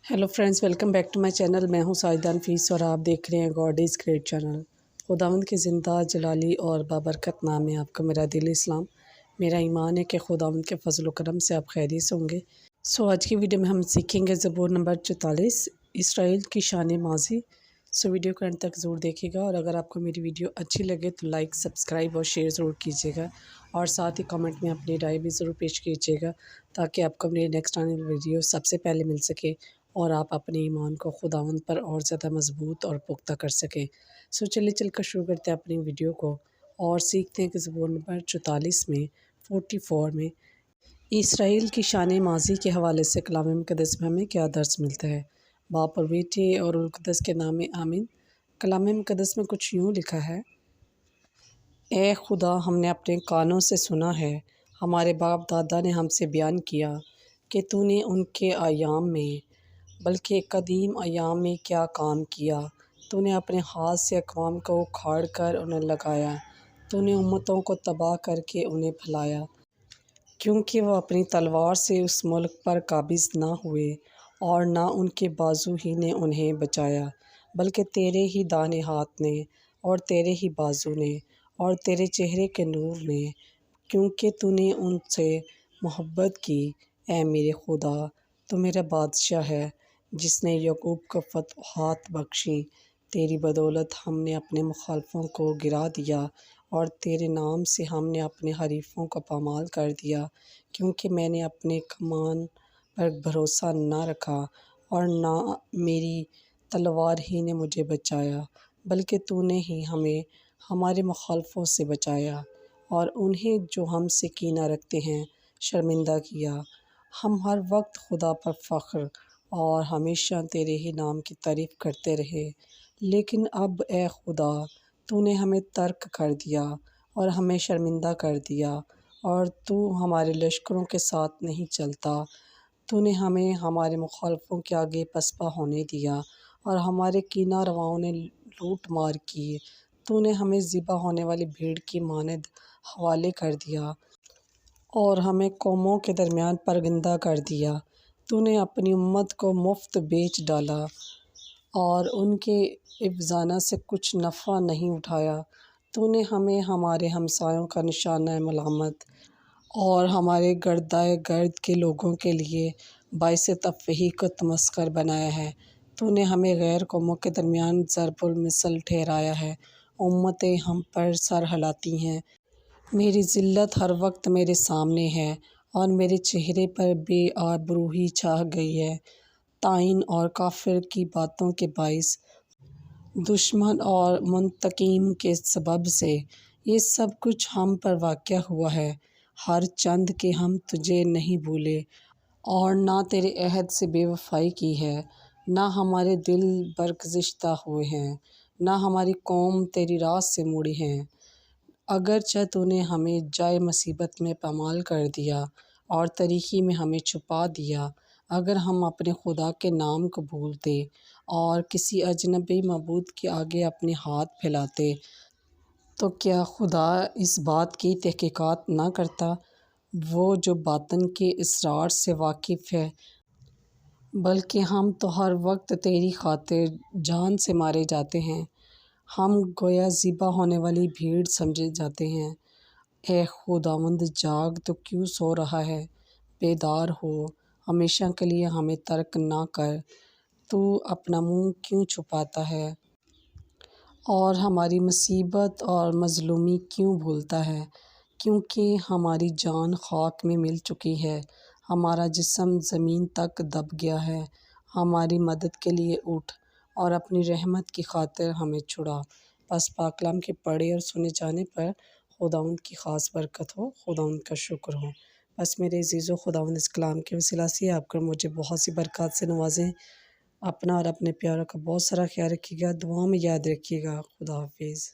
Hello friends, welcome back to my channel. मैं हूं साजिदा नफीस और आप देख रहे हैं गॉड इज़ ग्रेट चैनल। खुदावंद के ज़िंदा जलाली और बाबरकत नाम में आपका मेरा दिल इस्लाम। मेरा ईमान है कि खुदावंद के फजल व करम से आप खैरियत से होंगे। आज की वीडियो में हम सीखेंगे ज़बूर नंबर 44, इसराइल की शान माज़ी। वीडियो को एंड तक ज़रूर देखिएगा और अगर आपको मेरी वीडियो अच्छी लगे तो लाइक, सब्सक्राइब और शेयर ज़रूर कीजिएगा और साथ ही कमेंट में अपनी राय भी ज़रूर पेश कीजिएगा ताकि आपको मेरी नेक्स्ट आने वाली वीडियो सबसे पहले मिल सके और आप अपने ईमान को खुदावंद पर और ज़्यादा मजबूत और पुख्ता कर सकें। चलिए चलकर शुरू करते हैं अपनी वीडियो को और सीखते हैं कि ज़बूर नंबर 44 में 44 में इसराइल की शान माज़ी के हवाले से कलाम मुक़द्दस में हमें क्या दर्स मिलता है। बाप और बेटे और रूह कुद्दस के नाम में आमीन। कलाम मुक़द्दस में कुछ यूँ लिखा है, ए खुदा, हमने अपने कानों से सुना है, हमारे बाप दादा ने हमसे बयान किया कि तूने उनके आयाम में बल्कि कदीम अयाम में क्या काम किया। तूने अपने हाथ से अक़वाम को उखाड़ कर उन्हें लगाया, तूने उम्मतों को तबाह करके उन्हें फैलाया, क्योंकि वह अपनी तलवार से उस मुल्क पर काबिज़ ना हुए और ना उनके बाजू ही ने उन्हें बचाया, बल्कि तेरे ही दाने हाथ ने और तेरे ही बाजू ने और तेरे चेहरे के नूर ने, क्योंकि तूने उनसे मोहब्बत की। ए मेरे खुदा, तू मेरा बादशाह है जिसने यकूब को फतहात बख्शी। तेरी बदौलत हमने अपने मुखालफों को गिरा दिया और तेरे नाम से हमने अपने हरीफों को पामाल कर दिया, क्योंकि मैंने अपने कमान पर भरोसा न रखा और ना मेरी तलवार ही ने मुझे बचाया, बल्कि तूने ही हमें हमारे मुखालफों से बचाया और उन्हें जो हमसे कीना रखते हैं शर्मिंदा किया। हम हर वक्त खुदा पर फ़ख्र और हमेशा तेरे ही नाम की तारीफ़ करते रहे, लेकिन अब ए खुदा, तूने हमें तर्क कर दिया और हमें शर्मिंदा कर दिया और तू हमारे लश्करों के साथ नहीं चलता। तूने हमें हमारे मुखालफों के आगे पसपा होने दिया और हमारे कीना रवाओं ने लूट मार की। तूने हमें ज़िबा होने वाली भीड़ की मानद हवाले कर दिया और हमें कौमों के दरमियान परगंदा कर दिया। तूने अपनी उम्मत को मुफ्त बेच डाला और उनके इफ़्ज़ाना से कुछ नफ़ा नहीं उठाया। तूने हमें हमारे हमसायों का निशाना मलामत और हमारे गर्दाए गर्द के लोगों के लिए बाइस तफ़हीक व तमस्खर बनाया है। तूने हमें गैर कौमों के दरमियान ज़रबुल मिसल ठहराया है। उम्मतें हम पर सर हिलाती हैं। मेरी ज़िल्लत हर वक्त मेरे सामने है और मेरे चेहरे पर बेआबरूही छा गई है। ताइन और काफिर की बातों के बाइस, दुश्मन और मुंतकीम के सबब से ये सब कुछ हम पर वाक़या हुआ है। हर चंद के हम तुझे नहीं भूले और ना तेरे अहद से बेवफ़ाई की है। ना हमारे दिल बरगज़िश्ता हुए हैं, ना हमारी कौम तेरी राह से मुड़ी हैं। अगरचे तूने हमें जाए मुसीबत में पामाल कर दिया और तरीक़ी में हमें छुपा दिया, अगर हम अपने खुदा के नाम को भूलते और किसी अजनबी मबूद के आगे अपने हाथ फैलाते, तो क्या खुदा इस बात की तहक़ीक़ात ना करता, वो जो बातन के इसरार से वाकिफ़ है। बल्कि हम तो हर वक्त तेरी खातिर जान से मारे जाते हैं, हम गोया ज़िबा होने वाली भीड़ समझे जाते हैं। ए खुदावंद, जाग तो क्यों सो रहा है, बेदार हो, हमेशा के लिए हमें तर्क ना कर। तू अपना मुँह क्यों छुपाता है और हमारी मुसीबत और मज़लूमी क्यों भूलता है, क्योंकि हमारी जान खाक में मिल चुकी है, हमारा जिस्म ज़मीन तक दब गया है। हमारी मदद के लिए उठ और अपनी रहमत की खातिर हमें छुड़ा। बस पाक कलाम के पढ़े और सुने जाने पर खुदावंद की ख़ास बरकत हो, खुदावंद का शुक्र हो। बस मेरे अज़ीज़ों, खुदावंद इस कलाम के वसीला से आपको मुझे बहुत सी बरकत से नवाजें। अपना और अपने प्यारों का बहुत सारा ख्याल रखिएगा, दुआओं में याद रखिएगा। खुदा हाफिज़।